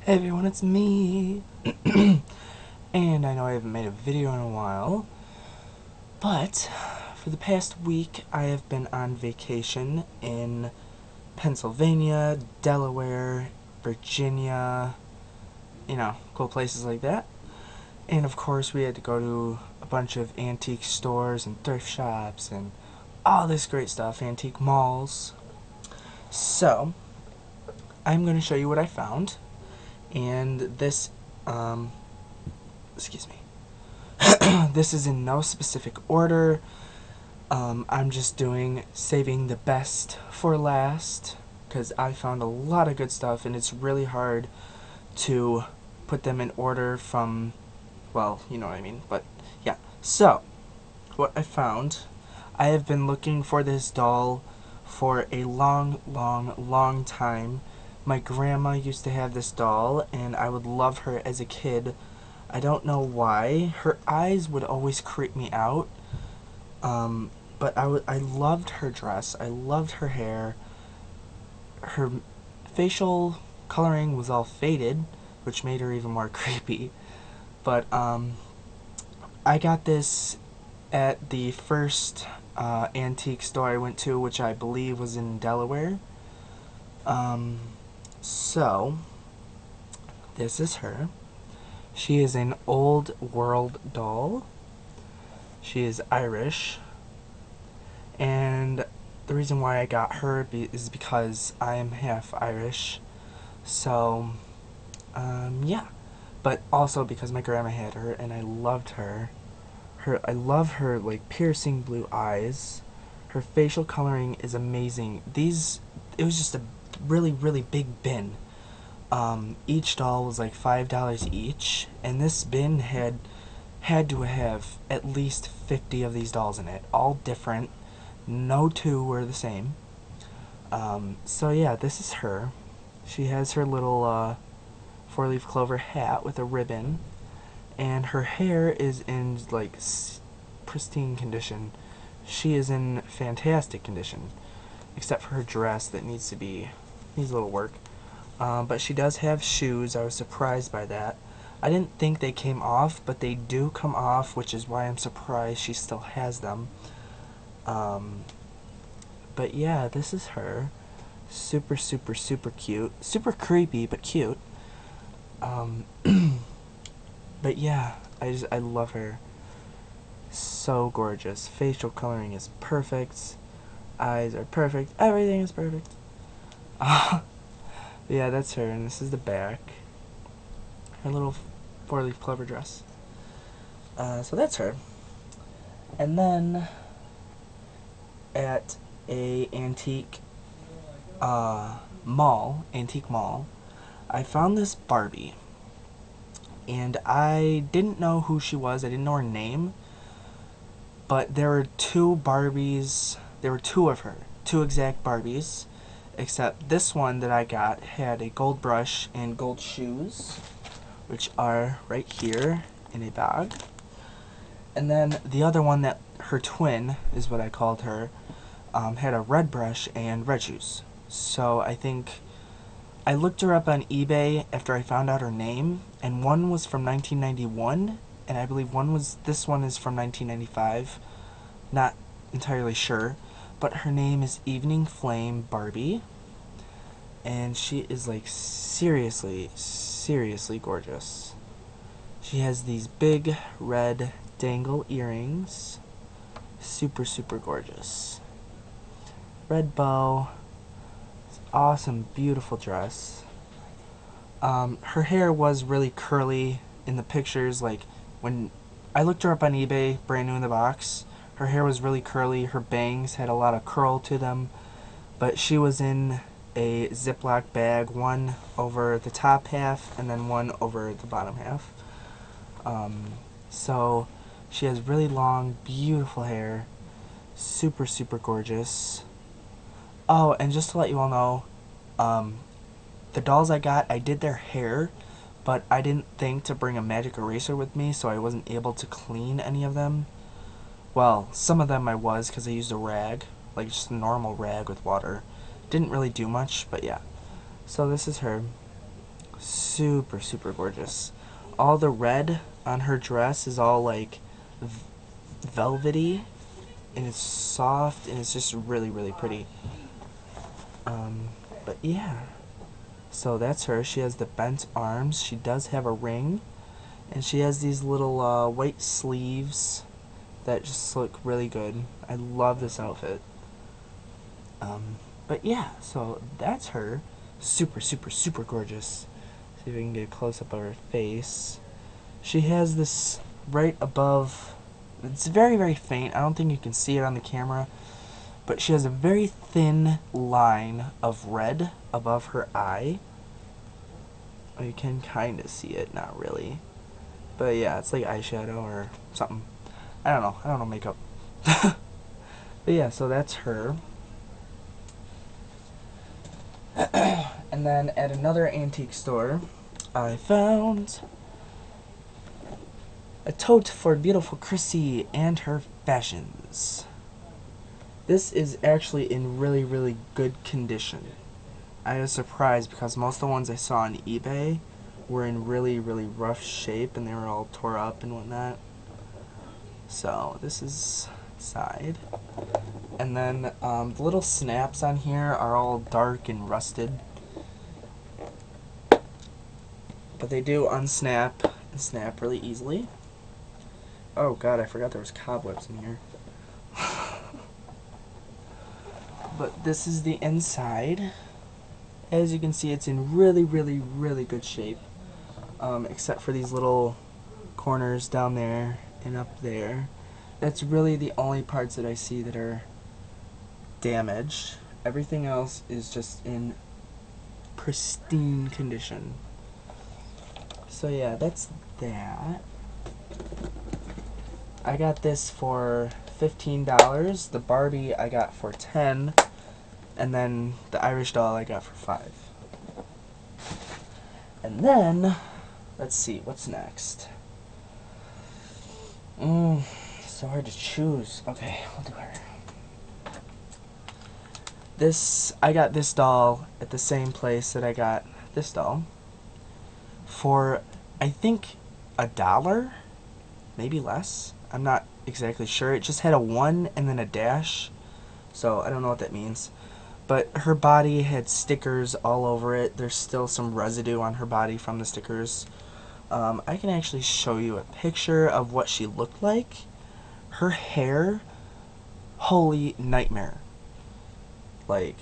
Hey everyone, it's me! And I know I haven't made a video in a while, but for the past week I have been on vacation in Pennsylvania, Delaware, Virginia, cool places like that. And of course we had to go to a bunch of antique stores and thrift shops and all this great stuff, antique malls. So, I'm going to show you what I found, and this, excuse me. This is in no specific order. I'm just saving the best for last, because I found a lot of good stuff and it's really hard to put them in order from, well, you know what I mean. But yeah, so what I found, I have been looking for this doll for a long time. My grandma used to have this doll and I would love her as a kid. I don't know why. Her eyes would always creep me out. But I loved her dress. I loved her hair. Her facial coloring was all faded, which made her even more creepy. But I got this at the first antique store I went to, which I believe was in Delaware. So this is her. She is an old world doll. She is Irish. And the reason why I got her is because I am half Irish. So, yeah. But also because my grandma had her and I loved her. I love her like piercing blue eyes. Her facial coloring is amazing. It was just a really big bin. Each doll was like $5 each, and this bin had to have at least 50 of these dolls in it, all different. No two were the same. So yeah, this is her. She has her little four-leaf clover hat with a ribbon, and her hair is in like pristine condition. She is in fantastic condition, except for her dress that needs a little work. But she does have shoes. I was surprised by that. I didn't think they came off, but they do come off, which is why I'm surprised she still has them. But yeah, this is her. Super cute. Super creepy, but cute. But yeah, I love her. So gorgeous. Facial coloring is perfect. Eyes are perfect. Everything is perfect. Yeah, that's her, and this is the back. Her little four-leaf clover dress. So that's her. And then at a antique mall, I found this Barbie. And I didn't know who she was. I didn't know her name. But there were two Barbies. There were two of her. Two exact Barbies. Except this one that I got had a gold brush and gold shoes, which are right here in a bag. And then the other one, that her twin is what I called her, had a red brush and red shoes. So I think I looked her up on eBay after I found out her name, and one was from 1991, and I believe this one is from 1995. Not entirely sure, but her name is Evening Flame Barbie, and she is like seriously gorgeous. She has these big red dangle earrings. Super gorgeous. Red bow. Awesome, beautiful dress. Her hair was really curly in the pictures. Like when I looked her up on eBay, brand new in the box, her hair was really curly. Her bangs had a lot of curl to them, but she was in a Ziploc bag, one over the top half and then one over the bottom half. So she has really long, beautiful hair. Super gorgeous. Oh, and just to let you all know, the dolls I got, I did their hair, but I didn't think to bring a magic eraser with me, so I wasn't able to clean any of them. Well, some of them I was, because I used a rag, like just a normal rag with water. Didn't really do much, but yeah. So this is her. Super, super gorgeous. All the red on her dress is all like velvety, and it's soft, and it's just really, really pretty. But yeah, so that's her. She has the bent arms. She does have a ring, and she has these little white sleeves that just look really good. I love this outfit. But yeah, so that's her. Super, super, super gorgeous. See if we can get a close up of her face. She has this right above. It's very, very faint. I don't think you can see it on the camera. But she has a very thin line of red above her eye. Oh, you can kind of see it, not really. But yeah, it's like eyeshadow or something. I don't know. I don't know makeup. But yeah, so that's her. And then at another antique store, I found a tote for beautiful Chrissy and her fashions. This is actually in really, really good condition. I was surprised because most of the ones I saw on eBay were in really, really rough shape and they were all tore up and whatnot. So this is side. And then the little snaps on here are all dark and rusted. But they do unsnap and snap really easily. Oh god, I forgot there was cobwebs in here. But this is the inside. As you can see, it's in really, really, really good shape. Except for these little corners down there and up there. That's really the only parts that I see that are damaged. Everything else is just in pristine condition. So yeah, that's that. I got this for $15. The Barbie I got for $10. And then the Irish doll I got for $5. And then, let's see, what's next? So hard to choose. Okay, I'll do her. I got this doll at the same place that I got this doll for, I think, $1, maybe less. I'm not exactly sure. It just had a 1 and then a dash, so I don't know what that means. But her body had stickers all over it. There's still some residue on her body from the stickers. I can actually show you a picture of what she looked like. Her hair, holy nightmare. Like,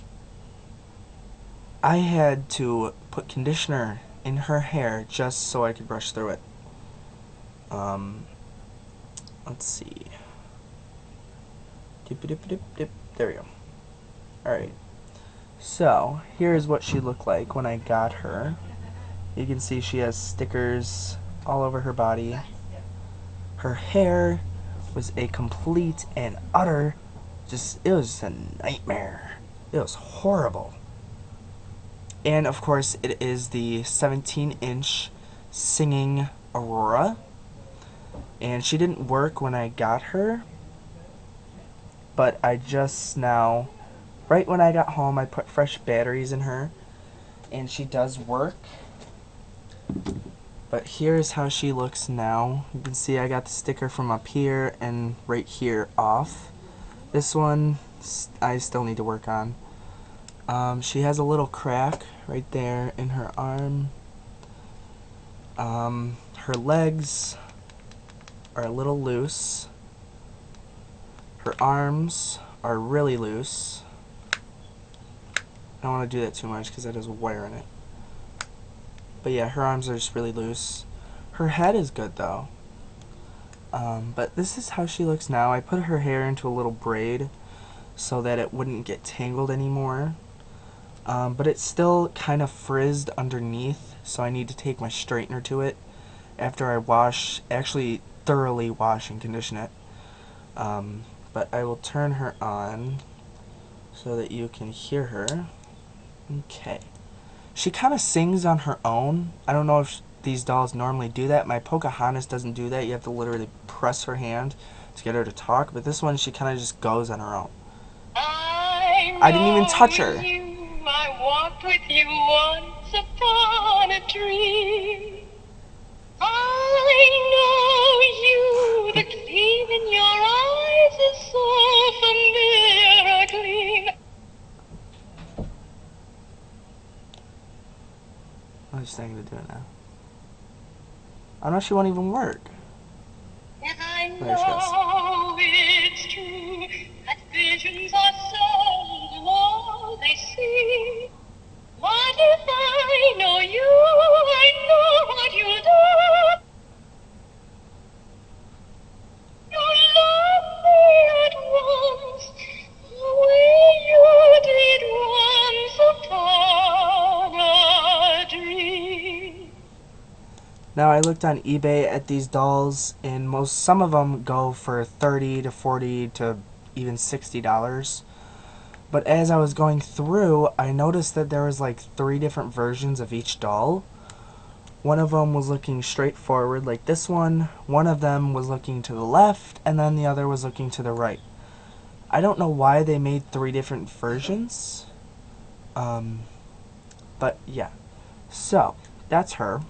I had to put conditioner in her hair just so I could brush through it. Let's see. There we go. Alright. So, here's what she looked like when I got her. You can see she has stickers all over her body. Her hair was a complete and utter, it was just a nightmare. It was horrible. And of course, it is the 17-inch singing Aurora. And she didn't work when I got her, but I just now, right when I got home, I put fresh batteries in her, and she does work. But here's how she looks now. You can see I got the sticker from up here and right here off. This one I still need to work on. She has a little crack right there in her arm. Her legs are a little loose. Her arms are really loose. I don't want to do that too much because that has wire in it. But yeah, her arms are just really loose. Her head is good though. But this is how she looks now. I put her hair into a little braid so that it wouldn't get tangled anymore. But it's still kind of frizzed underneath, so I need to take my straightener to it after I actually thoroughly wash and condition it. But I will turn her on so that you can hear her. Okay. She kind of sings on her own. I don't know if these dolls normally do that. My Pocahontas doesn't do that. You have to literally press her hand to get her to talk. But this one, she kind of just goes on her own. I didn't even touch her. I walked with you once upon a dream. I know you, the gleam in your eyes is so familiar a gleam. I'm just thinking to do it now. I know she won't even work. And I There she goes. know it's true that visions are seldom all they see. What if I know you? I know what you do. You love me at once, the way you did once upon a dream. Now I looked on eBay at these dolls, and some of them go for $30 to $40 to even $60. But as I was going through, I noticed that there was like 3 different versions of each doll. One of them was looking straight forward like this one of them was looking to the left, and then the other was looking to the right. I don't know why they made 3 different versions. But yeah. So, that's her.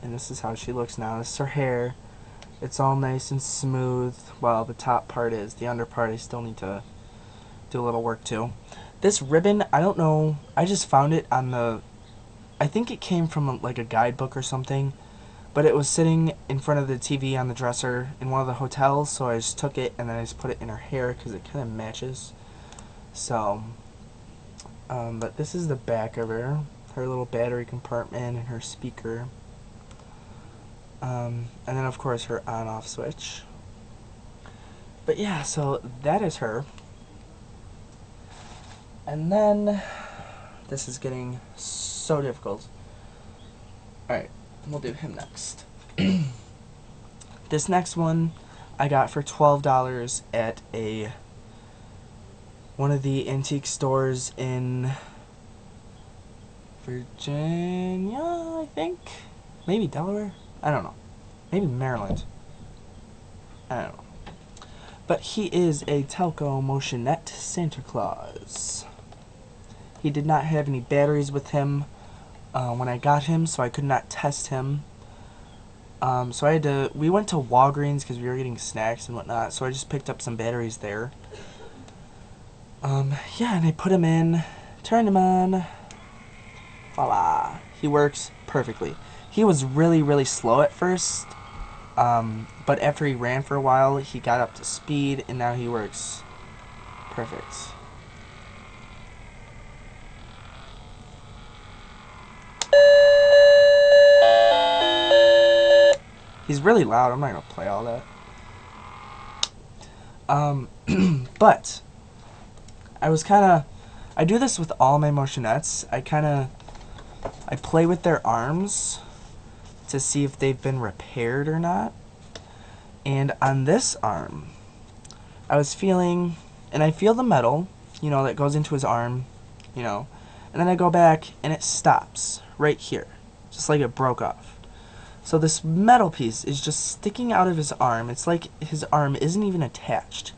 And this is how she looks now. This is her hair. It's all nice and smooth. Well, the top part is. The under part I still need to do a little work too. This ribbon, I don't know. I just found it on the... I think it came from like a guidebook or something. But it was sitting in front of the TV on the dresser in one of the hotels. So I just took it and then I just put it in her hair because it kind of matches. So, but this is the back of her. Her little battery compartment and her speaker. And then of course her on-off switch. But yeah, so that is her. And then this is getting so difficult. Alright, we'll do him next. This next one I got for $12 at one of the antique stores in Virginia, I think. Maybe Delaware? I don't know. Maybe Maryland. I don't know. But he is a Telco Motionette Santa Claus. He did not have any batteries with him when I got him, so I could not test him. So I had to... We went to Walgreens because we were getting snacks and whatnot, so I just picked up some batteries there. Yeah, and I put him in, turned him on. Voila. He works perfectly. He was really, really slow at first, but after he ran for a while, he got up to speed, and now he works perfect. He's really loud. I'm not going to play all that. But I was kind of... I do this with all my motionettes. I play with their arms to see if they've been repaired or not. And on this arm, I was feeling, and I feel the metal, you know, that goes into his arm, you know, and then I go back and it stops right here, just like it broke off. So this metal piece is just sticking out of his arm. It's like his arm isn't even attached.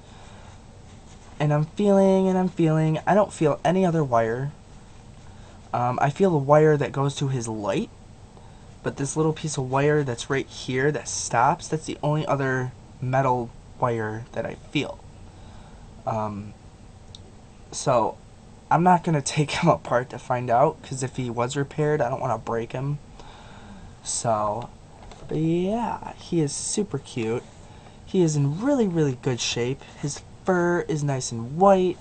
And I'm feeling and I'm feeling. I don't feel any other wire. I feel the wire that goes to his light. But this little piece of wire that's right here that stops, that's the only other metal wire that I feel. So I'm not going to take him apart to find out, because if he was repaired, I don't want to break him. So, but yeah, he is super cute. He is in really, really good shape. His fur is nice and white.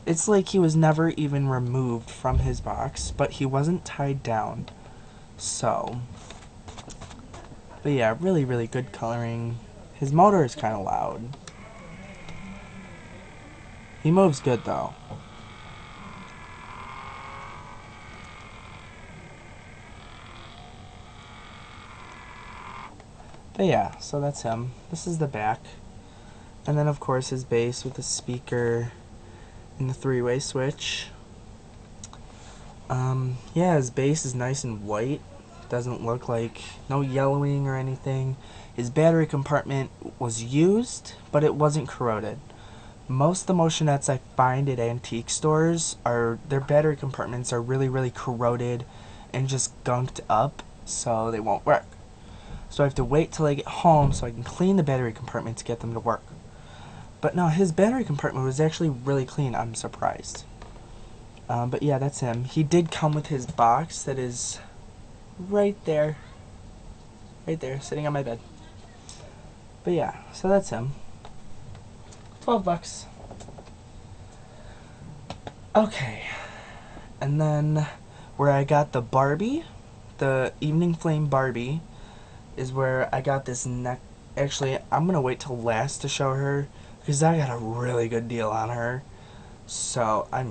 It's like he was never even removed from his box, but he wasn't tied down. So, but yeah, really, really good coloring. His motor is kind of loud. He moves good though. But yeah, so that's him. This is the back. And then of course his base with the speaker and the 3-way switch. Yeah, his base is nice and white. Doesn't look like, no yellowing or anything. His battery compartment was used, but it wasn't corroded. Most of the motionettes I find at antique stores, their battery compartments are really, really corroded and just gunked up. so they won't work. So I have to wait till I get home so I can clean the battery compartment to get them to work. But no, his battery compartment was actually really clean. I'm surprised. But yeah, that's him. He did come with his box that is right there. Right there, sitting on my bed. But yeah, so that's him. $12. Okay. And then where I got the Barbie, the Evening Flame Barbie, is where I got this neck. Actually, I'm going to wait till last to show her, because I got a really good deal on her. So, I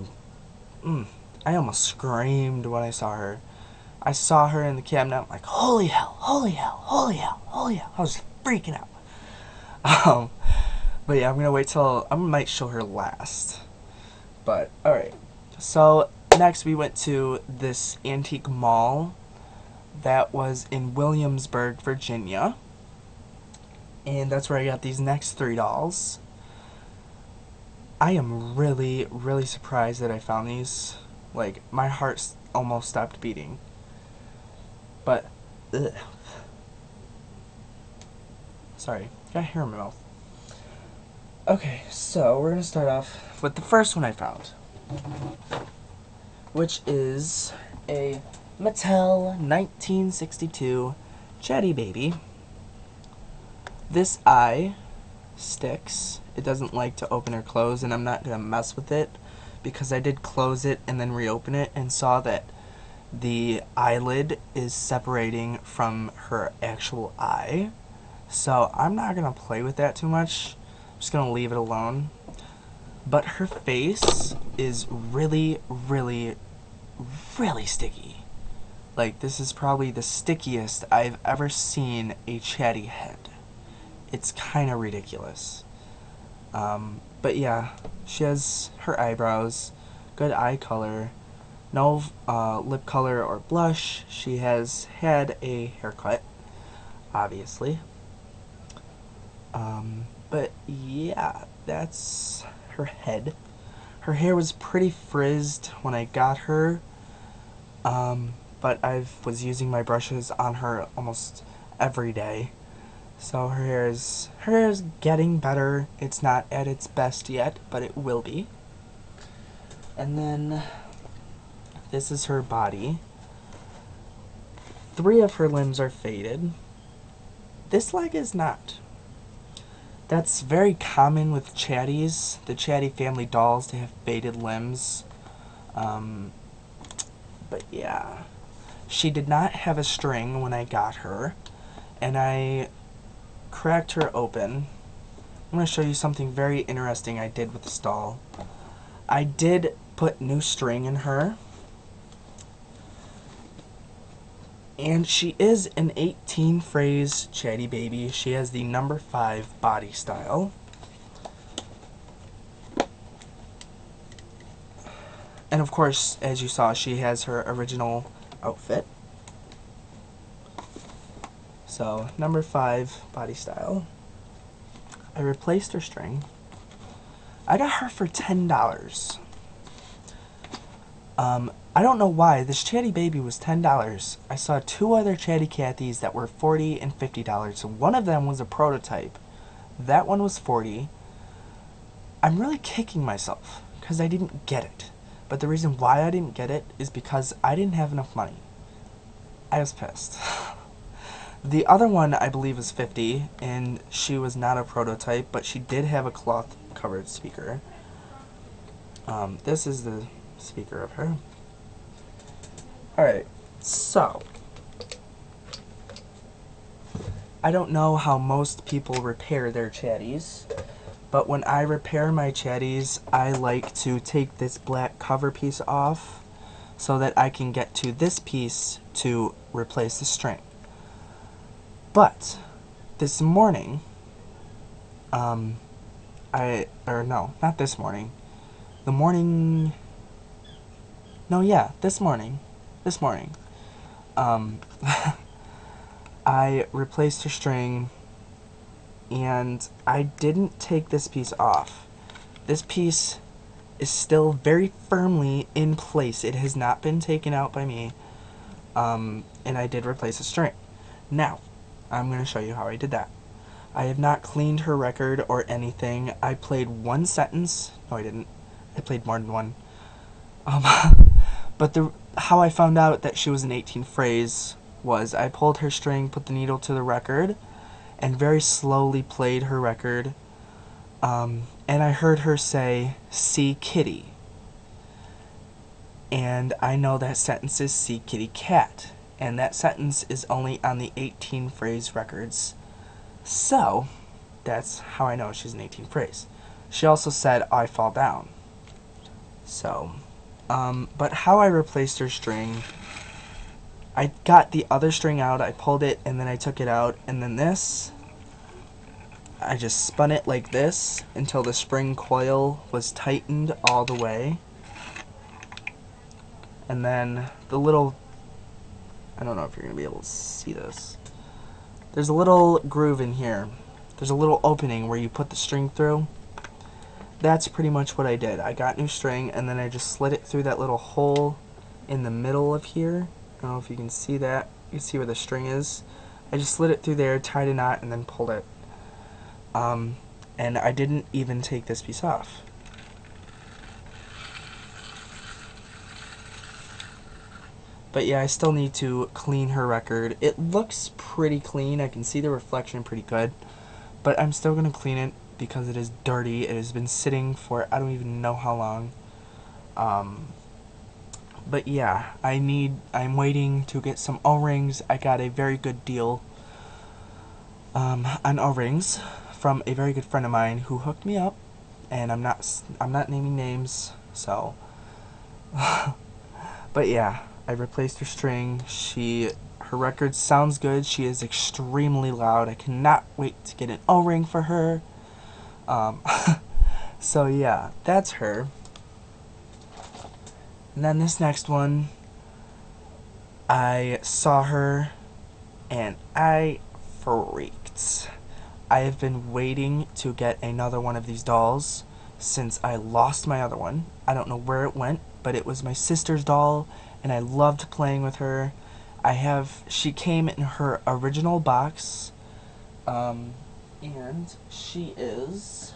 almost screamed when I saw her. I saw her in the cabinet, I'm like, holy hell, holy hell, holy hell, holy hell. I was freaking out. But yeah, I'm going to wait till, I might show her last. But, alright. So, next we went to this antique mall that was in Williamsburg, Virginia. And that's where I got these next 3 dolls. I am really, really surprised that I found these. Like, my heart almost stopped beating. But, ugh. Sorry, got hair in my mouth. Okay, so we're gonna start off with the first one I found, which is a Mattel 1962 Chatty Baby. This eye sticks. It doesn't like to open or close, and I'm not gonna mess with it because I did close it and then reopen it and saw that the eyelid is separating from her actual eye. So I'm not gonna play with that too much. I'm just gonna leave it alone. But her face is really, really, really sticky. Like, this is probably the stickiest I've ever seen a Chatty head. It's kind of ridiculous. But yeah, she has her eyebrows, good eye color, no lip color or blush. She has had a haircut, obviously. But yeah, that's her head. Her hair was pretty frizzed when I got her, but I was using my brushes on her almost every day. So her hair is getting better. It's not at its best yet, but it will be. And then this is her body. 3 of her limbs are faded. This leg is not. That's very common with Chatties, the Chatty family dolls, to have faded limbs. But yeah, she did not have a string when I got her, and I cracked her open. I'm going to show you something very interesting I did with this doll. I did put new string in her, and she is an 18 phrase Chatty Baby. She has the number 5 body style. And of course, as you saw, she has her original outfit. So, number 5 body style. I replaced her string. I got her for $10. I don't know why. This Chatty Baby was $10. I saw 2 other Chatty Cathy's that were $40 and $50. So one of them was a prototype. That one was $40. I'm really kicking myself because I didn't get it. But the reason why I didn't get it is because I didn't have enough money. I was pissed. The other one, I believe, is $50, and she was not a prototype, but she did have a cloth-covered speaker. This is the speaker of her. Alright, so I don't know how most people repair their Chatties, but when I repair my Chatties, I like to take this black cover piece off so that I can get to this piece to replace the string. But this morning, no, not this morning. The morning, no, yeah, this morning. I replaced her string, and I didn't take this piece off. This piece is still very firmly in place. It has not been taken out by me. And I did replace a string. Now, I'm going to show you how I did that. I have not cleaned her record or anything. I played one sentence. No, I didn't. I played more than one. But how I found out that she was an 18th phrase was I pulled her string, put the needle to the record, and very slowly played her record. And I heard her say, "See kitty." And I know that sentence is "see kitty cat." And that sentence is only on the 18 phrase records. So, that's how I know she's an 18 phrase. She also said, "I fall down." So, but how I replaced her string, I got the other string out, I pulled it, and then I took it out, and then this, I just spun it like this until the spring coil was tightened all the way. And then the little, I don't know if you're going to be able to see this. There's a little groove in here. There's a little opening where you put the string through. That's pretty much what I did. I got new string and then I just slid it through that little hole in the middle of here. I don't know if you can see that. You can see where the string is. I just slid it through there, tied a knot, and then pulled it. And I didn't even take this piece off. But yeah, I still need to clean her record. It looks pretty clean. I can see the reflection pretty good. But I'm still going to clean it because it is dirty. It has been sitting for I don't even know how long. But yeah, I'm waiting to get some O-rings. I got a very good deal on O-rings from a very good friend of mine who hooked me up. And I'm not naming names, so. But yeah, I replaced her string. Her record sounds good. She is extremely loud. I cannot wait to get an O-ring for her. So yeah, that's her. And then this next one, I saw her and I freaked. I have been waiting to get another one of these dolls since I lost my other one. I don't know where it went, but it was my sister's doll and I loved playing with her. She came in her original box, and she is,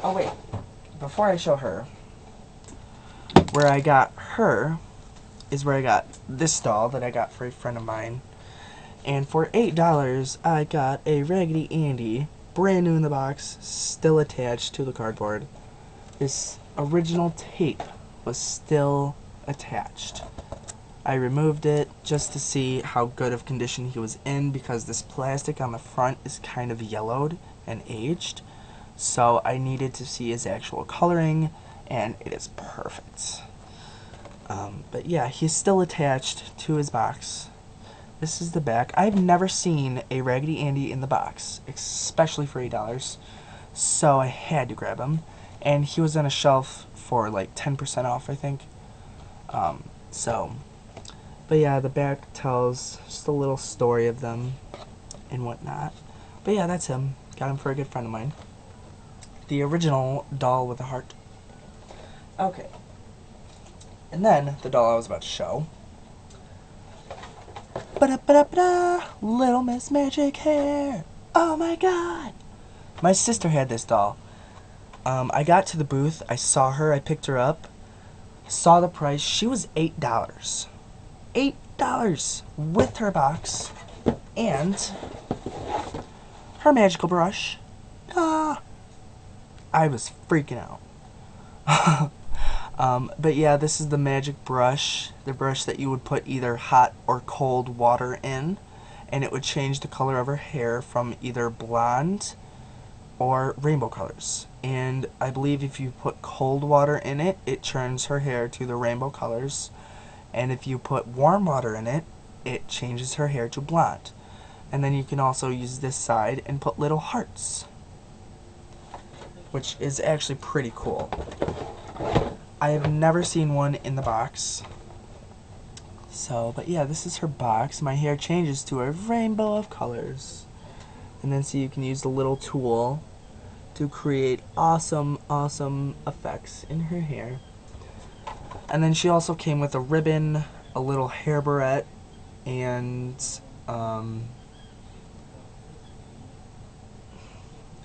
oh wait, before I show her, where I got her is where I got this doll that I got for a friend of mine, and for $8 I got a Raggedy Andy, brand new in the box, still attached to the cardboard. This original tape was still attached. I removed it just to see how good of condition he was in because this plastic on the front is kind of yellowed and aged. So I needed to see his actual coloring and it is perfect. But yeah, he's still attached to his box. This is the back. I've never seen a Raggedy Andy in the box, especially for $8. So I had to grab him. And he was on a shelf for like 10% off, I think. But yeah, the back tells just a little story of them and whatnot. But yeah, that's him. Got him for a good friend of mine. The original doll with a heart. Okay. And then the doll I was about to show. Ba-da-ba-da-ba-da! Little Miss Magic Hair. Oh my god! My sister had this doll. I got to the booth, I saw her, I picked her up, saw the price, she was $8. $8 with her box and her magical brush. I was freaking out. But yeah, this is the magic brush, the brush that you would put either hot or cold water in, and it would change the color of her hair from either blonde or rainbow colors. And I believe if you put cold water in it, it turns her hair to the rainbow colors. And if you put warm water in it, it changes her hair to blonde. And then you can also use this side and put little hearts, which is actually pretty cool. I have never seen one in the box. So, but yeah, this is her box. My hair changes to a rainbow of colors. And then so you can use the little tool to create awesome effects in her hair. And then she also came with a ribbon, a little hair barrette, and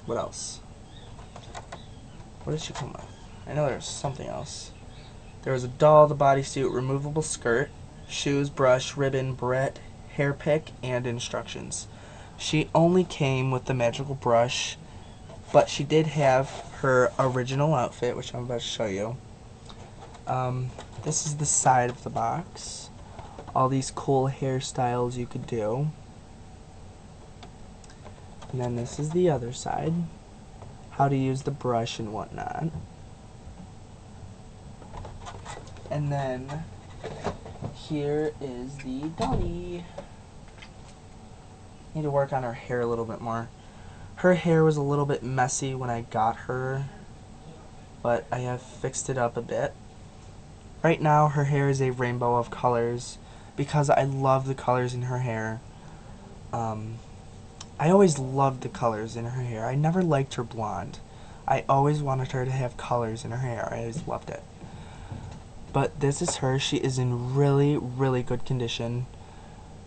what else? What did she come with? I know there was something else. There was a doll, the bodysuit, removable skirt, shoes, brush, ribbon, barrette, hair pick, and instructions. She only came with the magical brush, but she did have her original outfit, which I'm about to show you. This is the side of the box. All these cool hairstyles you could do. And then this is the other side. How to use the brush and whatnot. And then here is the dolly. Need to work on her hair a little bit more. Her hair was a little bit messy when I got her, but I have fixed it up a bit. Right now her hair is a rainbow of colors because I love the colors in her hair. I always loved the colors in her hair. I never liked her blonde. I always wanted her to have colors in her hair. I always loved it. But this is her. She is in really, really good condition.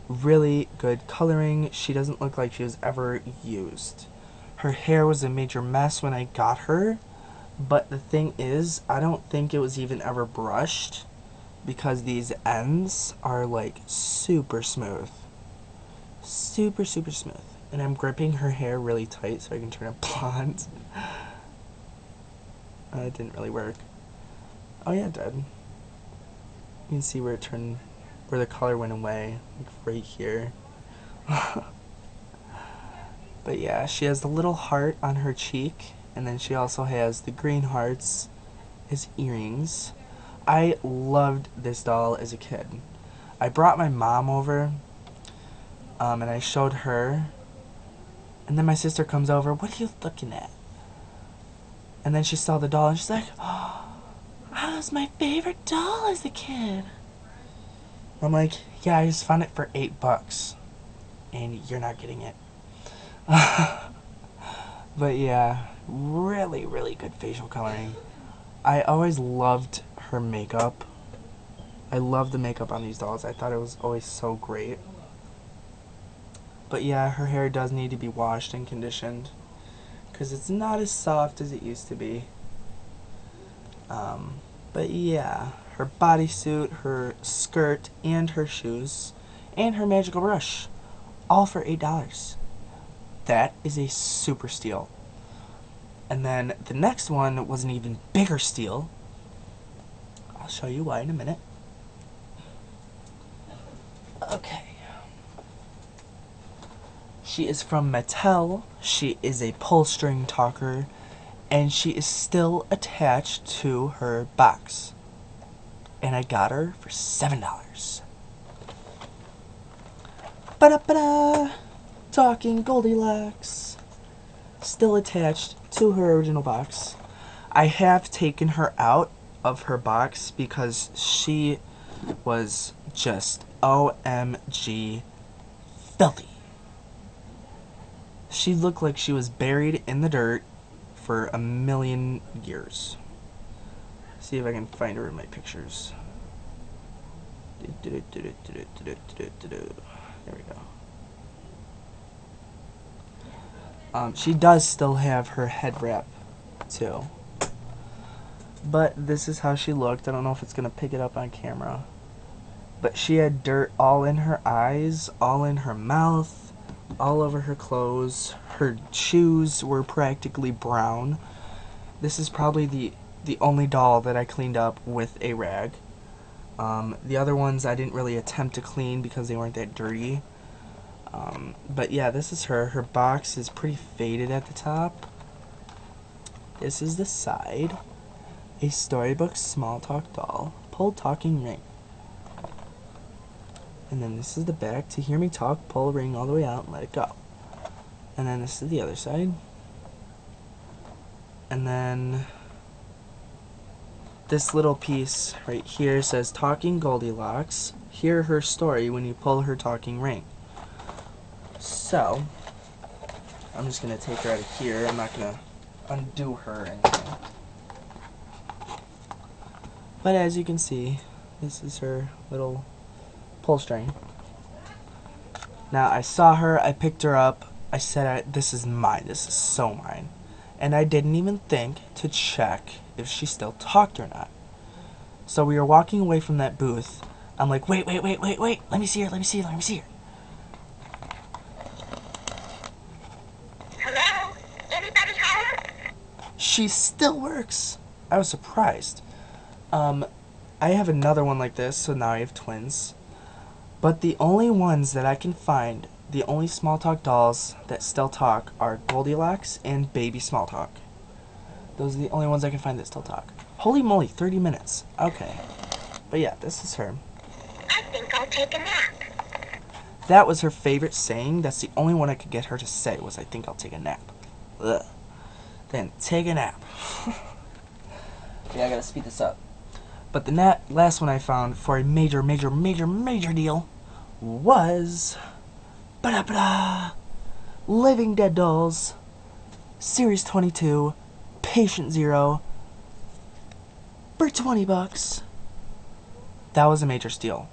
Really good coloring. She doesn't look like she was ever used. Her hair was a major mess when I got her. But the thing is, I don't think it was even ever brushed because these ends are like super smooth. Super, super smooth. And I'm gripping her hair really tight so I can turn it blonde. It didn't really work. Oh yeah, it did. You can see where it turned, where the color went away, like right here. But yeah, she has the little heart on her cheek, and then she also has the green hearts as earrings. I loved this doll as a kid. I brought my mom over, and I showed her, and then my sister comes over, "What are you looking at?" And then she saw the doll, and she's like, "Oh, that was my favorite doll as a kid." I'm like, "Yeah, I just found it for $8, and you're not getting it." But yeah, really, really good facial coloring. I always loved her makeup. I loved the makeup on these dolls. I thought it was always so great. But yeah, her hair does need to be washed and conditioned because it's not as soft as it used to be. But yeah, her bodysuit, her skirt, and her shoes, and her magical brush, all for $8. That is a super steal. And then the next one was an even bigger steal. I'll show you why in a minute. Okay. She is from Mattel. She is a pull string talker, and she is still attached to her box. And I got her for $7. Ba-da-ba-da! Talking Goldilocks. Still attached to her original box. I have taken her out of her box because she was just OMG filthy. She looked like she was buried in the dirt for a million years. See if I can find her in my pictures. There we go. She does still have her head wrap too. But this is how she looked. I don't know if it's going to pick it up on camera. But she had dirt all in her eyes, all in her mouth, all over her clothes. Her shoes were practically brown. This is probably the only doll that I cleaned up with a rag. The other ones I didn't really attempt to clean because they weren't that dirty. But yeah, this is her. Her box is pretty faded at the top. This is the side. A Storybook Small Talk doll. Pull talking ring. And then this is the back. To hear me talk, pull a ring all the way out and let it go. And then this is the other side. And then this little piece right here says Talking Goldilocks. Hear her story when you pull her talking ring. So, I'm just going to take her out of here. I'm not going to undo her or anything. But as you can see, this is her little pull string. Now I saw her, I picked her up, I said, this is mine, this is so mine. And I didn't even think to check if she still talked or not. So we were walking away from that booth. I'm like, wait, let me see her. Hello? Anybody home? She still works. I was surprised. I have another one like this, so now I have twins. But the only ones that I can find, the only Small Talk dolls that still talk are Goldilocks and Baby Small Talk. Those are the only ones I can find that still talk. Holy moly, 30 minutes. Okay. But yeah, this is her. I think I'll take a nap. That was her favorite saying. That's the only one I could get her to say was, I think I'll take a nap. Ugh. Then take a nap. Yeah, I gotta speed this up. But the last one I found for a major deal was Living Dead Dolls Series 22 Patient Zero for $20. That was a major steal.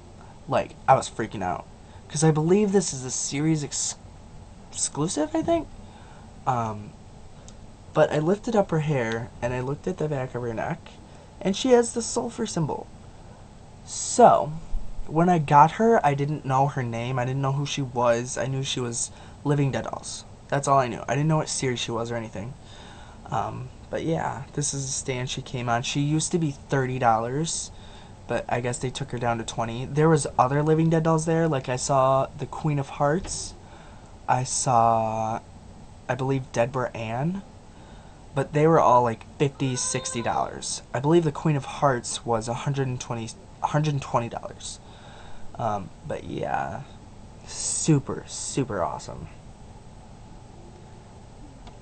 Like, I was freaking out because I believe this is a series exclusive, I think. But I lifted up her hair and I looked at the back of her neck, and she has the sulfur symbol. So, when I got her, I didn't know her name. I didn't know who she was. I knew she was Living Dead Dolls. That's all I knew. I didn't know what series she was or anything. But yeah, this is a stand she came on. She used to be $30, but I guess they took her down to $20. There was other Living Dead dolls there. Like I saw the Queen of Hearts. I saw, I believe, Deadbra Ann. But they were all like $50, $60. I believe the Queen of Hearts was $120. But yeah, super awesome.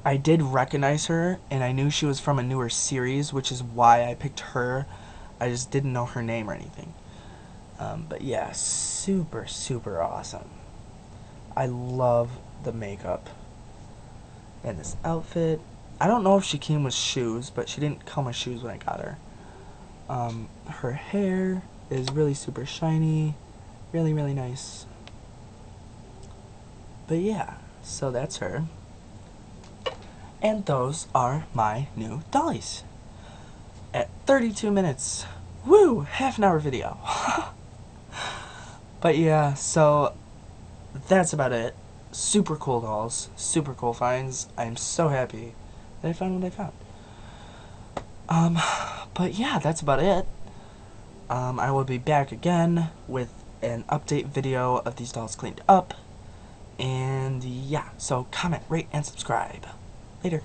I did recognize her, and I knew she was from a newer series, which is why I picked her. I just didn't know her name or anything. But yeah, super awesome. I love the makeup and this outfit. I don't know if she came with shoes, but she didn't come with shoes when I got her. Her hair is really super shiny, really nice. But yeah, so that's her. And those are my new dollies. At 32 minutes. Woo! Half an hour video. But yeah, so that's about it. Super cool dolls. Super cool finds. I am so happy that I found what I found. But yeah, that's about it. I will be back again with an update video of these dolls cleaned up. And yeah, so comment, rate, and subscribe. Later.